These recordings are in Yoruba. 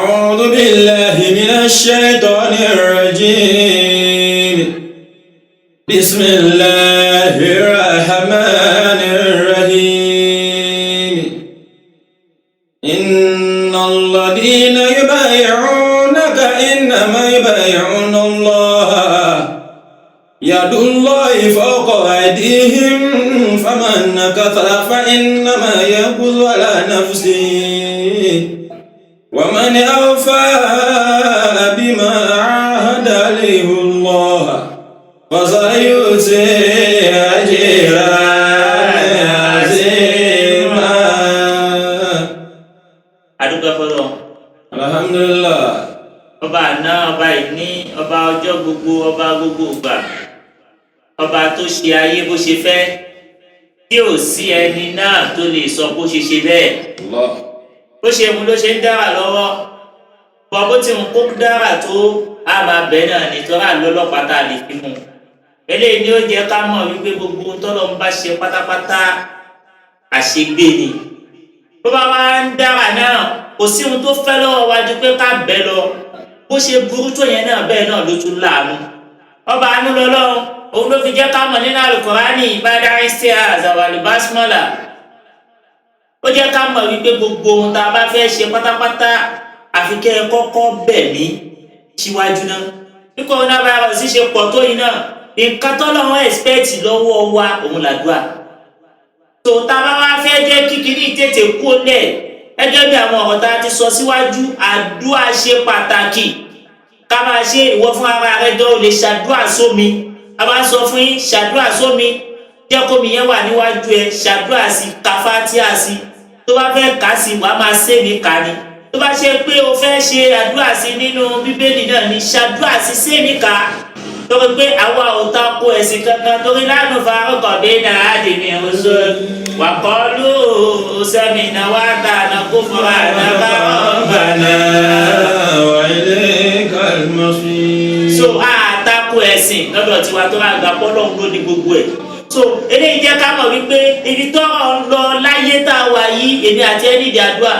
أعوذ بالله من الشيطان الرجيم بسم الله الرحمن الرحيم إن الذين يبايعونك إنما يبايعون الله يد الله فوق أيديهم فمن نكث فإنما ينكث على نفسه ومن أوفى بما عاهد عليه الله فسيؤتيه أجرا عظيما. adúpẹ́ fọlọ́. alhamdulillah. ọba àná ọba ìní ọba ọjọ́ gbogbo ọba gbogbo ìgbà ọba tó ṣe ayé bó ṣe fẹ́ tí ò sí ẹni náà tó lè sọ bó ṣe ṣe bẹ́ẹ̀. bó ṣe mú ló ṣe ń dára lọ́wọ́ bọ́ bó ti ń kó dára tó a máa bẹ̀ náà nítorí àlọ́lọ́pàá tá a lè fi mú. eléyìí ni ó jẹ́ ká mọ̀ wípé gbogbo tọ́lọ́ ń bá ṣe pátápátá àṣegbé ni. bó bá wá ń dára náà kò sí ohun tó fẹ́ lọ́wọ́ wa ju pé ká bẹ̀ lọ. bó ṣe burú tó yẹn náà bẹ́ẹ̀ náà ló tún láàánú. ọba àánú lọ́lọ́run òun ló fi jẹ́ ká mọ̀ nínú Al-Qur'ani ìbádá isti'aza wal basmala. ó jẹ́ ká mọ̀ wípé gbogbo ohun tá a bá fẹ́ ṣe pátápátá àfi kẹ́ ẹ kọ́kọ́ bẹ̀ mí síwájú náà. bí coronavirus ṣe pọ̀ tó yìí náà nǹkan tọ́lọ́run expect lọ́wọ́ wa òun làdúrà. tó tá a bá wá fẹ́ jẹ́ kíkiri tètè kú lẹ̀ gẹ́gẹ́ bí àwọn ọ̀rọ̀ tá a ti sọ síwájú àdúrà ṣe pàtàkì. ká máa ṣe ìwọ fún ara rẹ jọ ò lè ṣàdúrà sómi. a máa sọ fún yín ṣàdúrà sómi jẹ́ kómi yẹn wà níwájú ẹ ṣàdúrà sí kàfátíà sí tó bá fẹ́ kà sí wàá máa sẹ́mi kà ní tó bá ṣe pé o fẹ́ ṣe àdúrà sí nínú bíbélì náà ní ṣàdúrà sí sẹ́mi kà torí pé àwa ò tako ẹ̀sìn kankan torí lánàá farúkọ̀ bí náà á dì mí oṣù wà kọ́ ló sẹ́mi náà wá tà náà kó fúnra náà bá rabbana wa ilaykal masir. so àtakò ẹ̀sìn lọ́dọ̀ tiwa tó bá gbà pọ́ lọ́hùn ló ní gbogbo ẹ̀. so eléyìí jẹ́ ká mọ̀ wípé ibi tọ́rọ̀ ń lọ láyé tá a wà yìí èmi àti ẹni ìdí àdúrà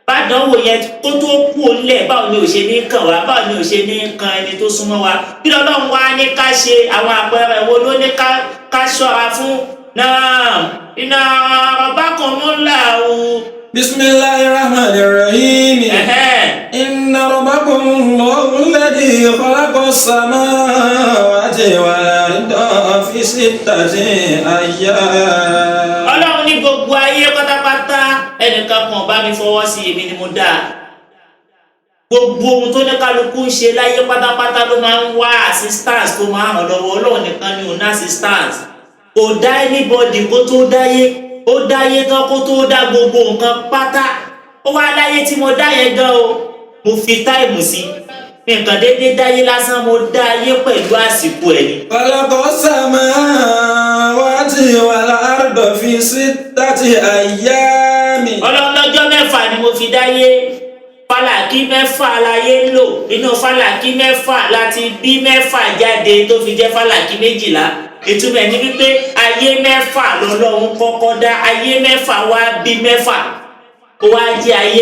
bádánwò yẹn kó tó kú olẹ̀ báwo ni ò ṣe ní kàn wá báwo ni ò ṣe ní kan ẹni tó súnmọ́ wa kí lọ́lọ́run wá ní ká ṣe àwọn àpẹẹrẹ wo ló ní ká ṣọ́ra fún náà iná rabbakumullahu. bismillahir rahmanir rahim. inna rabbakumullahu alladhi khalaqas samawati wal arda fi sittati ayyam. ọlọ́run ní gbogbo ayé pátápátá ẹnìkan kan bá mi fọwọ́ sí èmi ni mo dá. gbogbo ohun tó ní kálukú ń ṣe láyé pátápátá ló máa ń wá assistance tó máa ràn lọ́wọ́ ọlọ́run nìkan ni ò ní assistance. kò dá anybody kó tó dáyé ó dáyé tán kó tó dá gbogbo nǹkan pátá ó wá láyé tí mo dá yẹn gan o mo fi táìmù sí nǹkan déédéé dáyé lásán mo dá ayé pẹ̀lú àsìkò ẹ̀ ni. khalaqas samawati wal arda fi sittati ayyami. ọlọ́jọ́ mẹ́fà ni mo fi dáyé fàlàkì mẹ́fà láyé ń lò inú fàlàkì mẹ́fà láti bí mẹ́fà jáde tó fi jẹ́ fàlàkì méjìlá ìtumọ̀ ní wípé ayé mẹ́fà lọ́lọ́run kọ́kọ́ dá ayé mẹ́fà wá bí mẹ́fà ó wá jẹ́ ayé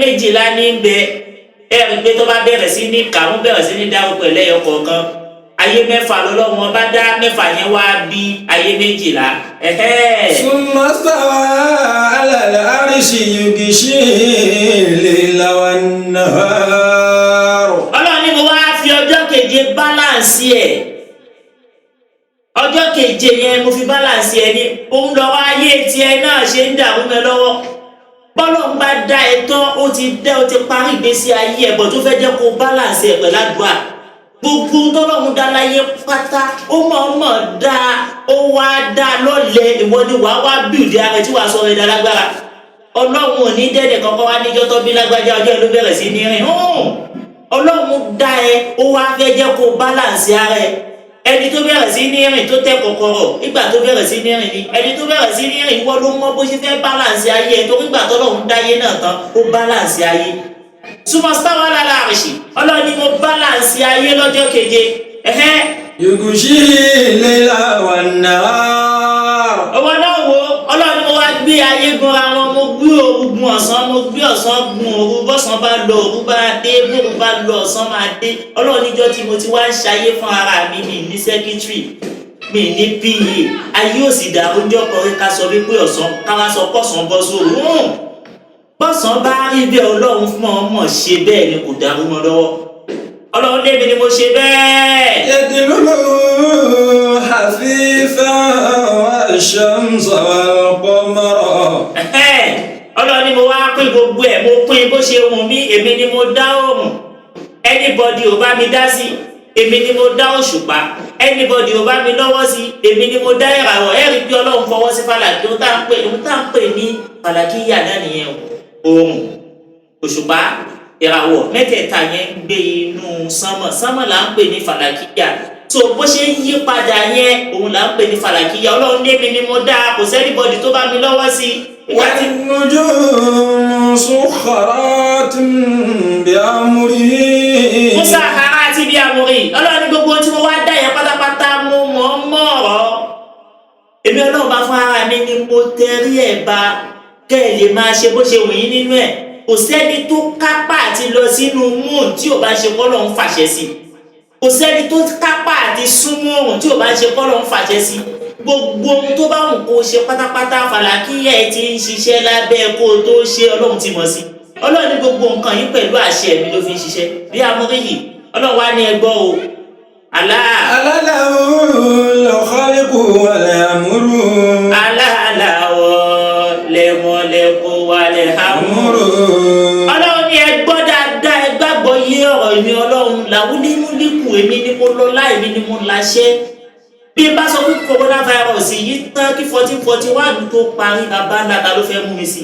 méjìlá ní bẹ ẹ̀rí pé tó bá bẹ̀rẹ̀ sí ní kàmú bẹ̀rẹ̀ sí ní dáhùn pẹ̀lú ẹyọ kọ̀ọ̀kan ayé mẹ́fà lọ́lọ́run ọba dá mẹ́fà yẹn wá bí ayé méjìlá. summa stawa ala al-arshi yughshi al-layla wan-nahar. ọlọ́run ní mo wá fi ọjọ́ keje báláǹsì ẹ̀ ọjọ́ keje yẹn mo fi báláǹsì ẹ̀ ní òun lọ́wọ́ ayé tiẹ̀ náà ṣe ń dàrú mẹ́ lọ́wọ́ bọ́lọ̀ ń bá dá ẹ tán ó ti parí ìgbésí ayé ẹ̀ bọ̀ tó fẹ́ jẹ́ kó báláǹsì ẹ̀ pẹ̀lú àdúrà gbogbo tọ́lọ́run dá láyé pátá ó mọ̀ọ́mọ̀ dá ó wá dá lọ́lẹ̀ ìwọ ni wàá wá bíùdì ara tí wàá sọ ẹ̀ dá lágbára ọlọ́run ò ní dẹ́nì kankan wá níjọ́ tó bí lágbájá ọjọ́ ló bẹ̀rẹ̀ sí ní rìn ọlọ́run dá ẹ ó wá fẹ́ jẹ́ kó báláǹsì ara ẹ ẹni tó bẹ̀rẹ̀ sí ní rìn tó tẹ́ kọ̀kọ̀rọ̀ nígbà tó bẹ̀rẹ̀ sí ní rìn ni ẹni tó bẹ̀rẹ̀ sí ní rìn wọ́n ló mọ bó ṣe fẹ́ báláǹsì ayé ẹ̀ tó nígbà tó lọ́hùn dáyé náà tán ó báláǹsì ayé. Sumastawa ala arshi ọlọ́ni mo báláǹsì ayé lọ́jọ́ keje. yughshi al-layla wan-nahar. ọwọ́ náà wo ọlọ́ni mo wá gbé ayé gunra wọn mo gbé gbé òru gun ọ̀sán mo gbé ọ̀sán gun òru bọ́sàn bá lọ òru bá dé bóru bá lọ ọ̀sán máa dé ọlọ́run níjọ́ tí mo ti wá ń ṣayé fún ara mi ní sẹ́kítírì mi ní pa ayé ò sì dàrú ọjọ́ kan ká sọ wípé ọ̀sán káwá sọ pọ̀sán bọ́ sóòrù bọ́sàn bá rí bẹ́ẹ̀ ọlọ́run fún ọmọ ṣe bẹ́ẹ̀ ni kò dàrú mọ́ lọ́wọ́ ọlọ́run débi ni mo ṣe bẹ́ẹ̀. يدلله حفيفا والشمس والقمر. ọlọ́run ni mo wá pín gbogbo ẹ̀ mo pín bó ṣe wù mí èmi ni mo dá oòrùn anybody ò bá mi dá sí èmi ni mo dá òṣùpá anybody ò bá mi lọ́wọ́ sí èmi ni mo dá ìràwọ̀ ẹ̀rí bí ọlọ́run fọwọ́ sí fàlàkì ohun tá à ń pè ní fàlàkì yà náà nìyẹn oòrùn òṣùpá ìràwọ̀ mẹ́tẹ̀ẹ̀ta yẹn ń gbé inú sánmọ̀ là ń pè ní fàlàkìyà tó bó ṣe ń yí padà yẹn òun là ń pè ní fàlàkìyà ọlọ́run lémi ni mo dá kò sẹ́nìbọ̀dì tó bá mi lọ́wọ́ sí. والنجوم مسخرات بأمره. مسخرات بأمره ọlọ́run ní gbogbo tí mo wá dá yẹn pátápátá mo mọ̀ ọ̀rọ̀ èmi ọlọ́run bá fún ara mi ni mo tẹrí ẹ̀ bá kẹ́ ẹ̀ lè máa ṣe bó ṣe wù yín nínú ẹ̀ kò sẹ́ni tó kápá àti lọ sínú moon tí ò bá ṣe kọ́lọ̀ ń fàṣẹ sí kò sẹ́ni tó kápá àti súnmọ́ òrùn tí ò bá ṣe kọ́lọ̀ ń fàṣẹ sí gbogbo ohun tó bá wù kó ṣe pátápátá fàlàkìyà ẹ̀ ti ń ṣiṣẹ́ lábẹ́ kó o tó ṣe ọlọ́run ti mọ̀ sí ọlọ́run ní gbogbo nǹkan yìí pẹ̀lú àṣẹ mi ló fi ń ṣiṣẹ́ bí amúrí yìí ọlọ́run wá ní ẹgbọ́ o aláàlá khaliqu wal amru. aláàlá lẹ́mọ̀lẹ́kọ̀ wal amru. ọlọ́run ní ẹgbọ́ dáadáa ẹgbàgbọ́ yé ọ̀rọ̀ èmi ọlọ́run làwọn onímúlíkù èmi ni mo lọ́lá èmi ni mo láṣẹ. bí n bá sọ pé coronavirus yìí tán kí 1441 tó parí bàbá ńlá ta ló fẹ́ mú mi sí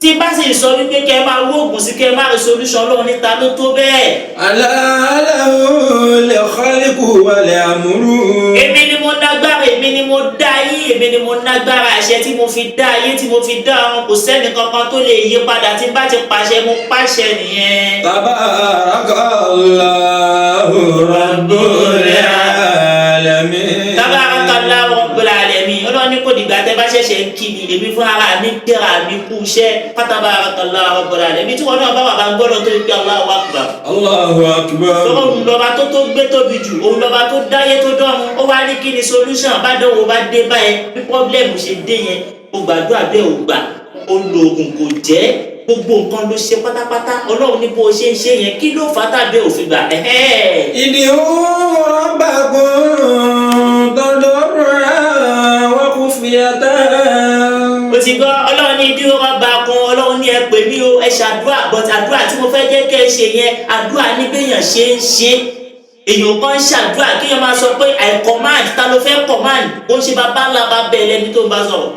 tí bá sì sọ wípé kẹ máa wó oògùn sí kẹ máa rí solution ọlọ́run níta ló tó bẹ́ẹ̀. aláàlá khaliqu wal amru. èmi ni mo lágbára èmi ni mo dá yín èmi ni mo lágbára àṣẹ tí mo fi dá ayé tí mo fi dá ọ̀run kò sẹ́ni kankan tó lè yí padà tí bá ti pàṣẹ mo pàṣẹ nìyẹn. tabarakallahu rabbul alamin. tabarakallahu rabbul alamin ọlọ́run ní kò dìgbà tẹ́ bá ṣẹ̀ṣẹ̀ ń kí mi èmi fún ara mi tẹ́ra mi kú iṣẹ́ tabarakallahu rabbul alamin tí wọn náà bá wà bá ń gbọ́dọ̀ tó gbé Allahu akbar. Allahu akbar. òun lọ́ba tó gbé tóbi jù òun lọ́ba tó dáyé tó dọ́run ó wá ní kí ni solution bá dánwò bá dé báyẹn bí pọ́blẹ́mù ṣe dé yẹn ó gbàdúrà bẹ́ẹ̀ ò gbà ó lo oògùn kò jẹ́ gbogbo nǹkan ló ṣe pátápátá ọlọ́run ní bó ṣe ń ṣe yẹn kí ló fà tàbí òfin gbà. ìdí òun rabbakum tadarru'an wa khufyatan. o ti gbọ́ ọlọ́run ní ìdí òun rabbakum ọlọ́run ní ẹ pè mí o ẹ ṣàdúrà but àdúrà tí mo fẹ́ jẹ́ kẹ́ ẹ ṣe yẹn àdúrà níbẹ̀yàn ṣe ń ṣe èèyàn kan ṣàdúrà kí èèyàn máa sọ pé I command ta ló fẹ́ command ó ń ṣe bàbá ńlá bá bẹ́ẹ̀ lẹ́ni tó ń bá sọ̀rọ̀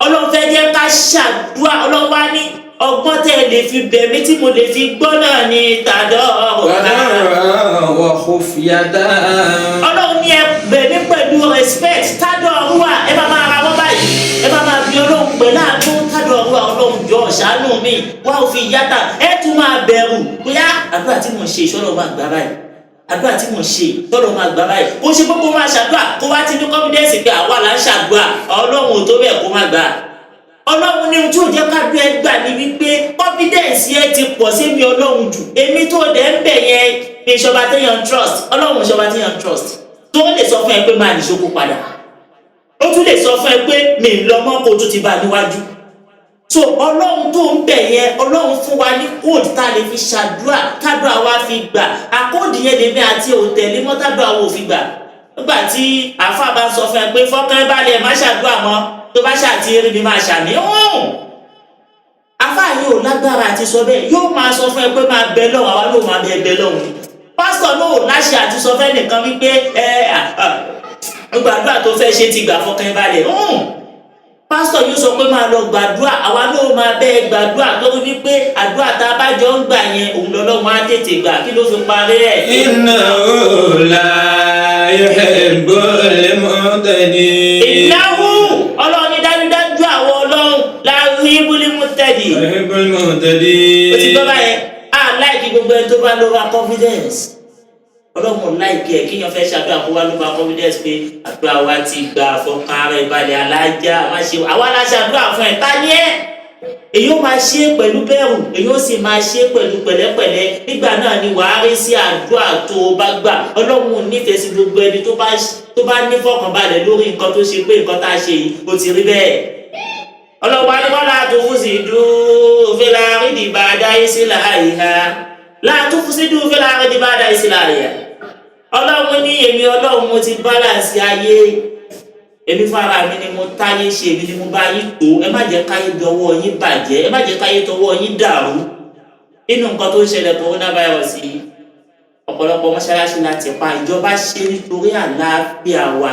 ọlọ́run fẹ́ jẹ́ ká ṣàdúrà ọlọ́run wá ní ọgbọ́n tẹ́ ẹ lè fi bẹ̀mí tí mo lè fi gbọ́ náà ní tadarru'an wa khufyatan. ọlọ́run ní ẹ bẹ̀mí pẹ̀lú respect tadarru'an ẹ bá máa ra wọ́n báyìí ẹ bá máa bí ọlọ́run pẹ̀ láàánú tadarru'an ọlọ́run jọ ṣàánú mi wá òfin yàtà ẹ tún máa bẹ̀rù bóyá àdúrà tí mo ń ṣe ìṣọ́lọ́ máa gbà báyìí àdúrà tí mo ṣe tọ́lọ́ máa gbà báyìí kó ṣe gbogbo máa ṣàdúrà kó wá ti ní confidence pé àwa là ń ṣàdúrà ọlọ́run ò tó bẹ́ẹ̀ kó má gbà ọlọ́run ní ojú òjẹ́ kájú ẹ gbà ní wípé confidence yẹn ti pọ̀ sí mi ọlọ́run jù èmi tó dẹ̀ ń bẹ̀ yẹn ní ìṣọba téèyàn trust ọlọ́run ìṣọba téèyàn trust tó lè sọ fún ẹ pé máa nìṣó kó padà ó tún lè sọ fún ẹ pé mi ì lọ mọ́ kó tún ti bá níwájú so ọlọ́run tó ń bẹ̀ yẹn ọlọ́run fún wa ní kóòdù tá a lè fi ṣàdúrà tádùá wa fi gbà àkóòdù yẹn lèmi àti òtẹ̀lé mọ́ tádùá wo fi gbà nígbà tí àáfàá bá ń sọ fún ẹ pé fọ́kàn balẹ̀ má ṣàdúrà mọ́ tó bá ṣàti rí mi máa ṣàmì àáfàá yìí ò lágbára àti sọ bẹ́ẹ̀ yóò máa sọ fún ẹ pé máa bẹ lọ́wọ́ àwa ló máa bẹ lọ́wọ́ pásítọ̀ náà ò láṣẹ àti sọ fẹ́ nìkan wípé gbàdúrà tó fẹ́ ṣe ti gbà fọ́kàn balẹ̀ pásítọ̀ yóò sọ pé máa lọ gbàdúrà àwa náà máa bẹ́ẹ̀ gbàdúrà lórí wípé àdúrà tá a bá jọ ń gbà yẹn òun lọ́lọ́run á tètè gbà kí ló fi parí ẹ̀. innahu la yuhibbul mu'tadin. innahu ọlọ́run ní dájúdájú àwọn ọlọ́run la yuhibbul mu'tadin. yuhibbul mu'tadin. o ti gbọ́ báyẹn á láìkí gbogbo ẹni tó bá lọ́wọ́ confidence ọlọ́run láìkí ẹ̀ kíyàn fẹ́ ṣàdúrà kó wá ló bá confidence pé àdúrà wa ti gbà fọkàn ara ìbalẹ̀ alájà má ṣe àwa la ṣàdúrà fún ẹ̀ ta ni ẹ́ èyí ó máa ṣe pẹ̀lú bẹ̀rù èyí ó sì máa ṣe pẹ̀lú pẹ̀lẹ́pẹ̀lẹ́ nígbà náà ni wàá rí sí àdúrà tó o bá gbà Ọlọ́run nífẹ̀ẹ́ sí gbogbo ẹni tó bá ní fọkànbalẹ̀ lórí nǹkan tó ṣe pé nǹkan tá a ṣe yìí ó ti rí bẹ́ẹ̀. Ọlọ́wọ́ adéwọ́lá tó fún sí dúró fẹ́lá rídì bá dá ìsìlá àyíká láàtú fún sí dúró fẹ́lá rídì bá dá ìsìlá àyíká. Ọlọ́run ní èmi Ọlọ́run mo ti bálànsì ayé èmi fara mi ni mo táyé ṣe èmi ni mo bá yín tó ẹ má jẹ́ káyé dọwọ́ yín bàjẹ́ ẹ má jẹ́ káyé tọwọ́ yín dàrú. Inú nǹkan tó ń ṣẹlẹ̀ coronavirus yìí ọ̀pọ̀lọpọ̀ mọ́ṣáláṣí láti pa ìjọba ṣe nítorí àlàáfíà wa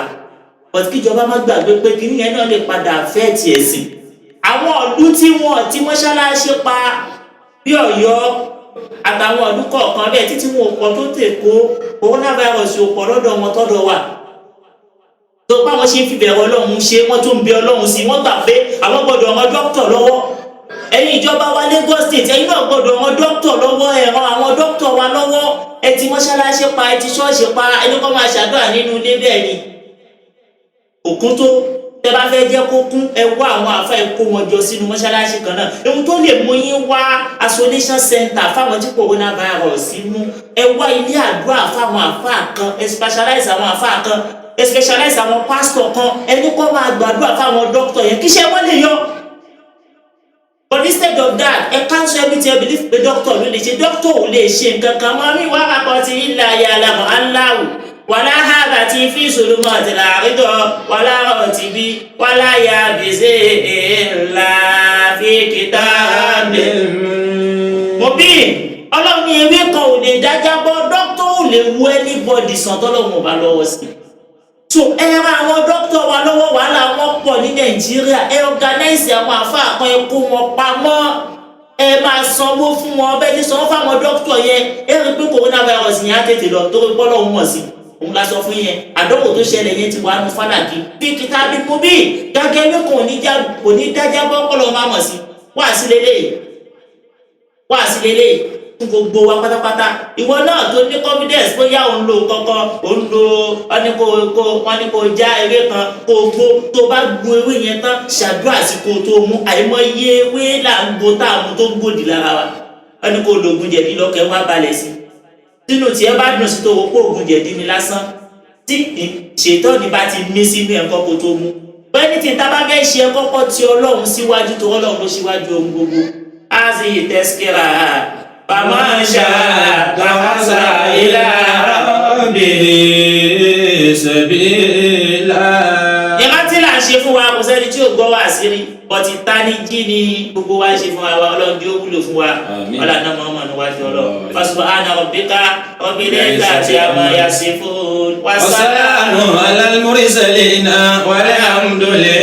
but kíjọba má gbàgbé pé kíní yẹn náà lè padà fẹ́ ti ẹ̀sìn. Àwọn ọdún tí mọ́ṣáláṣí pa bí Ọ̀yọ́ àtàwọn ọdún kọ̀ọ̀kan bẹ́ẹ̀ títí wọn ò pọ̀ tó tèkó coronavirus ò pọ̀ lọ́dọ̀ wọn tọ́dọ̀ wa tó báwọn ṣe ń fi bẹ̀rù Ọlọ́run ṣe wọ́n tó ń bẹ Ọlọ́run sí wọ́n gbà pé àwọn gbọ́dọ̀ ran dókítà lọ́wọ́. Ẹ̀yin ìjọba wa Lagos State ẹ̀yin náà gbọ́dọ̀ ran dókítà lọ́wọ́ ẹ ran àwọn dókítà wa lọ́wọ́ ẹ ti mọ́ṣáláṣí pa ẹ ti ṣọ́ọ̀ṣì pa ẹni kọ́ máa ṣàdúrà nínú ilé bẹ́ẹ̀ ni òkun tó tẹ bá fẹ́ jẹ́ kó kún ẹ wá àwọn àfa ẹ kó wọn jọ sínú mọ́ṣáláṣí kan náà ohun tó lè mú yín wá isolation center fáwọn tí coronavirus mú ẹ wá ilé àdúrà fáwọn àfa kan ẹ specialize àwọn àfa kan ẹ specialize àwọn pastor kan ẹni kọ́ máa gbàdúrà fáwọn doctor yẹn kí iṣẹ́ wọn lè yọ. But instead of that ẹ cancel everything ẹ believe pé doctor ló lè ṣe doctor ò lè ṣe nǹkan kan mọ́ mi wá àpótí ilà yàrá aláwù wàlá hàbà tí fi sòlùmọ̀ àtìlà àrídọ̀ wàlá ọ̀tí bí wàlá yà bèzè ńlá fi kitabin mubin. Ọlọ́run ní ewé kan ò lè dájábọ́ doctor ò lè wú anybody sàn tọ́lọ́run ò bá lọ́wọ́ sí. So ẹ ra àwọn dókítà wa lọ́wọ́ wàhálà wọn pọ̀ ní Nàìjíríà ẹ organize àwọn àfáà kan ẹ kó wọn pamọ́ ẹ máa sanwó fún wọn bẹ́ẹ̀ ní sanwó fáwọn dókítà yẹn ẹ rí pé coronavirus yẹn á tètè lọ torí bọ́lọ̀ ń wọ̀n sí òun la sọ fún yẹn àdánwò tó ṣẹlẹ̀ yẹn ti wà nù fàlàkì bí kitabin mubin gàgẹ́ ewé kan kò ní dájábọ́ kọ́lọ́ máa mọ̀ sí wá sí lélẹ́yìí fún gbogbo wa pátápátá ìwọ náà tó ní confidence bóyá òun lo kọ́kọ́ òun lo wọn ní kó já ewé kan kó gbó tó bá gbó ewé yẹn tán ṣàdúrà sí kó tó mú àìmọye ewé là ń gbó tá a mú tó gbòdì lára wa wọn ní kó lo oògùn jẹ̀dí lọ́kẹ́ wọn balẹ̀ sí sínú tí ẹ bá dùn sí tó wọ pé oògùn jẹ̀dí ni lásán tí ṣètọ́ni bá ti mí sínú ẹ̀kọ́ kó tó mú bẹ́ẹ̀ni tí tá bá fẹ́ ṣe kọ́kọ́ ti Ọlọ́run síwájú tó Ọlọ́run ló síwájú ohun gbogbo azi tẹ́síkìrà فمن شاء اتخذ إلى ربه سبيلا. ìrántí là ń ṣe fún wa kò sẹ́ni tí ò gbọ́ wá sí rí bọ́tí táníjì ni gbogbo wa ṣe fún wa Ọlọ́run tí ó wúlò fún wa ọlọ́run náà mọ̀ níwájú Ọlọ́run. fasubhana rabbika rabbil izzati amma yasifun wa salamun alal mursalin walhamdulillah.